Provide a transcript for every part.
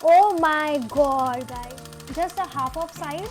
Oh my god, guys. Just a half of side.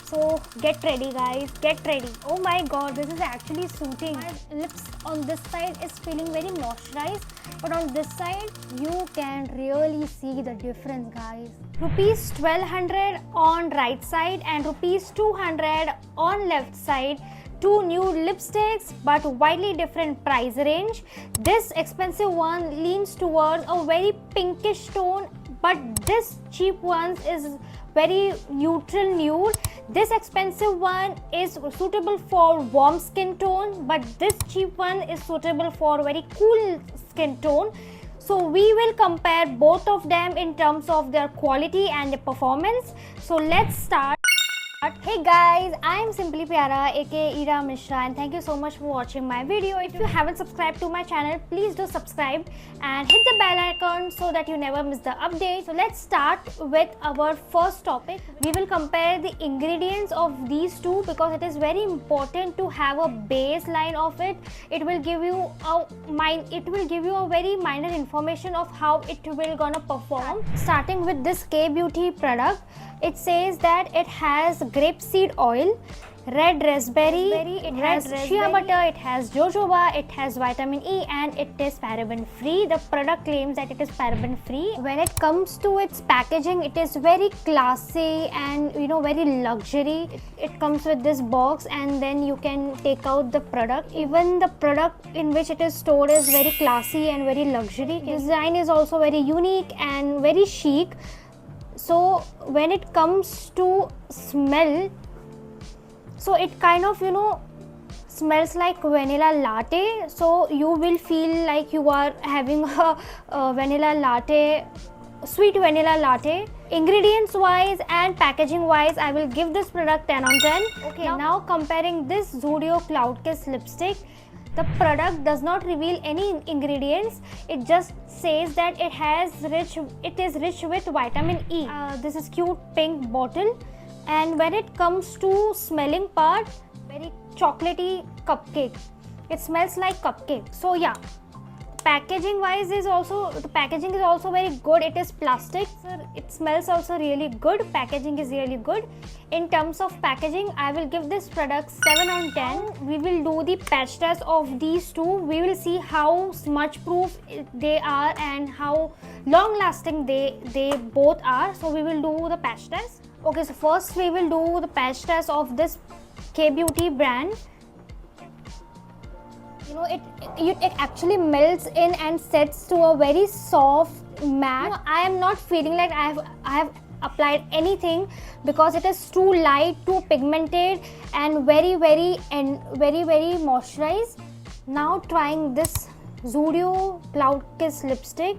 So get ready, guys. Get ready. Oh my god, this is actually suiting. My lips on this side is feeling very moisturized, but on this side you can really see the difference, guys. Rupees 1200 on right side and rupees 200 on left side. Two new lipsticks but widely different price range. This expensive one leans towards a very pinkish tone, but this cheap one is very neutral nude. This expensive one is suitable for warm skin tone, but this cheap one is suitable for very cool skin tone. So we will compare both of them in terms of their quality and the performance. So let's start. Hey guys, I am Simply Pyara aka Ira Mishra, and thank you so much for watching my video. If you haven't subscribed to my channel, please do subscribe and hit the bell icon so that you never miss the update. So let's start with our first topic. We will compare the ingredients of these two because it is very important to have a baseline of it. It will give you a very minor information of how it will gonna perform. Starting with this K-Beauty product, it says that it has grapeseed oil, red raspberry, it has shea butter, it has jojoba, it has vitamin E, and it is paraben free. The product claims that it is paraben free. When it comes to its packaging, it is very classy and very luxury. It comes with this box and then you can take out the product. Even the product in which it is stored is very classy and very luxury. Design is also very unique and very chic. So when it comes to smell, so it kind of smells like vanilla latte. So you will feel like you are having a vanilla latte, sweet vanilla latte. Ingredients wise and packaging wise, I will give this product 10 on 10. Okay, now comparing this Zudio Cloud Kiss lipstick. The product does not reveal any ingredients. It just says that it is rich with vitamin E. This is cute pink bottle, and when it comes to smelling part, very chocolatey cupcake. It smells like cupcake. So yeah, packaging wise the packaging is also very good. It is plastic. It smells also really good. Packaging is really good. In terms of packaging, I will give this product 7 on 10. We will do the patch test of these two. We will see how smudge proof they are and how long lasting they both are. So we will do the patch test. Okay, so first we will do the patch test of this K-Beauty brand. It actually melts in and sets to a very soft matte. I am not feeling like I have applied anything because it is too light, too pigmented, and very moisturized. Now trying this Zudio Cloud Kiss lipstick.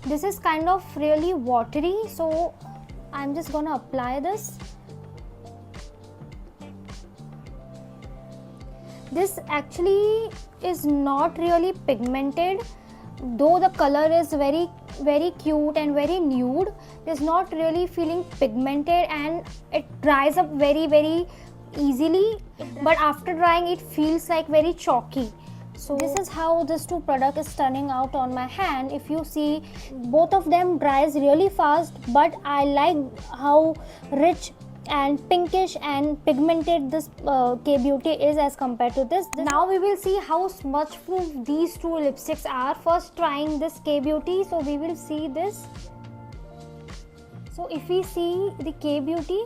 This is kind of really watery, so I'm just gonna apply this. This actually is not really pigmented, though the color is very cute and very nude. It is not really feeling pigmented and it dries up very easily, but after drying it feels like very chalky. So this is how this two product is turning out on my hand. If you see, both of them dries really fast, but I like how rich and pinkish and pigmented this K-Beauty is as compared to this. Now we will see how smudge proof these two lipsticks are. First trying this K-Beauty, so we will see this. So if we see the K-Beauty,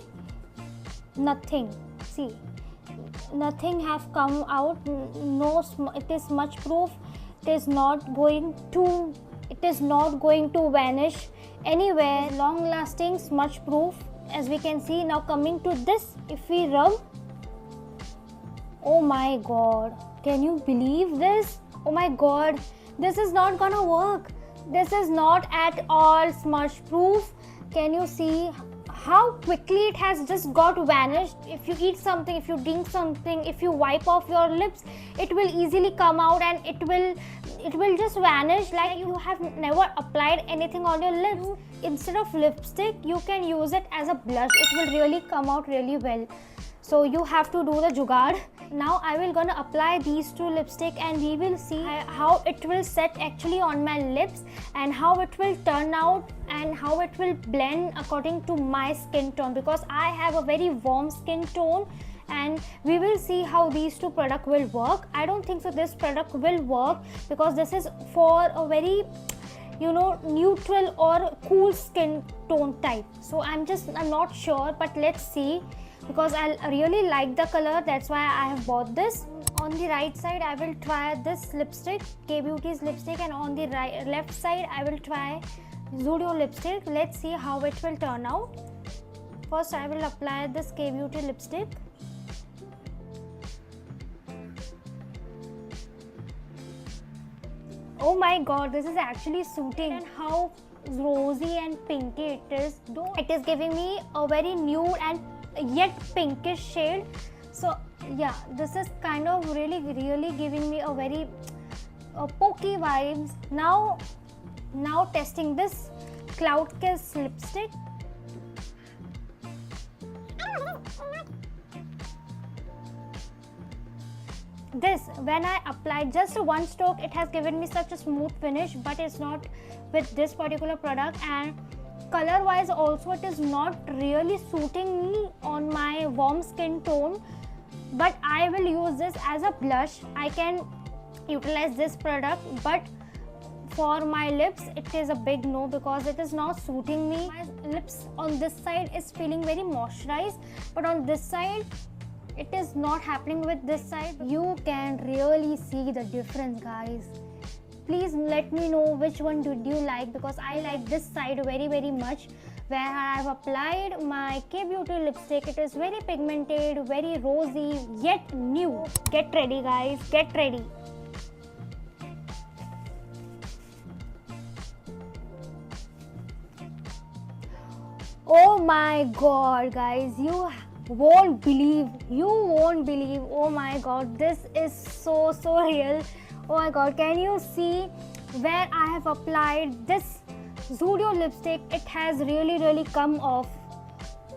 nothing have come out. It is smudge proof. It is not going to vanish anywhere. Long lasting, smudge proof, as we can see. Now coming to this, if we rub, oh my god, can you believe this? Oh my god, this is not gonna work. This is not at all smudge proof. Can you see how quickly it has just got vanished? If you eat something, if you drink something, if you wipe off your lips, it will easily come out and it will just vanish like you have never applied anything on your lips. Instead of lipstick, you can use it as a blush. It will really come out really well. So you have to do the jugaad. Now I will gonna apply these two lipstick and we will see how it will set actually on my lips and how it will turn out and how it will blend according to my skin tone, because I have a very warm skin tone, and we will see how these two products will work. I don't think so this product will work because this is for a very neutral or cool skin tone type. So I'm not sure, but let's see, because I really like the color, that's why I have bought this. On the right side I will try this lipstick, K-Beauty's lipstick, and on the left side I will try Zudio lipstick. Let's see how it will turn out. First I will apply this K-Beauty lipstick. Oh my god, this is actually suiting, and how rosy and pinky it is, though it is giving me a very nude and yet pinkish shade. So yeah, this is kind of really giving me a very pokey vibes. Now testing this Cloud Kiss lipstick. This, when I applied just one stroke, it has given me such a smooth finish, but it's not with this particular product. And color wise also it is not really suiting me on my warm skin tone, but I will use this as a blush. I can utilize this product, but for my lips it is a big no, because it is not suiting me. My lips on this side is feeling very moisturized, but on this side it is not happening with this side. You can really see the difference, guys. Please let me know which one did you like, because I like this side very much, where I have applied my K-Beauty lipstick. It is very pigmented, very rosy, yet nude. Get ready, guys, get ready. Oh my god, guys, you won't believe, oh my god, this is so real. Oh my god, can you see where I have applied this Zudio lipstick? It has really come off.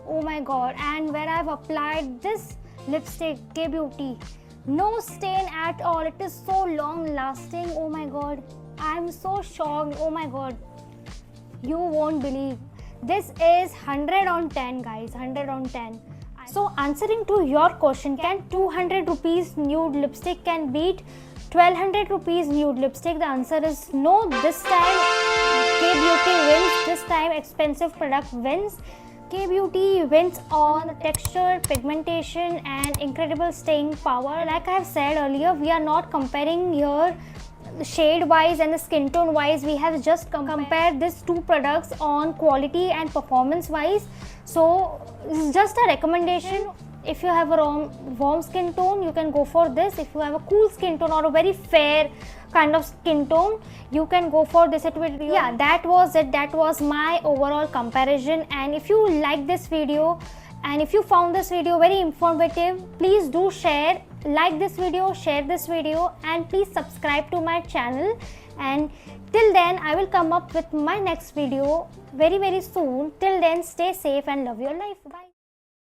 Oh my god. And where I have applied this lipstick, K-Beauty, no stain at all. It is so long lasting. Oh my god, I am so shocked. Oh my god, you won't believe. This is 100 on 10, guys, 100 on 10. So answering to your question, can 200 rupees nude lipstick can beat 1200 rupees nude lipstick? The answer is no. This time K-Beauty wins. This time expensive product wins. K-Beauty wins on texture, pigmentation and incredible staying power. Like I have said earlier, we are not comparing here shade wise and the skin tone wise. We have just compared these two products on quality and performance wise. So this is just a recommendation. If you have a warm skin tone, you can go for this. If you have a cool skin tone or a very fair kind of skin tone, you can go for this. Yeah, that was it. That was my overall comparison. And if you like this video and if you found this video very informative, please do share, like this video, share this video, and please subscribe to my channel. And till then, I will come up with my next video very soon. Till then, stay safe and love your life. Bye.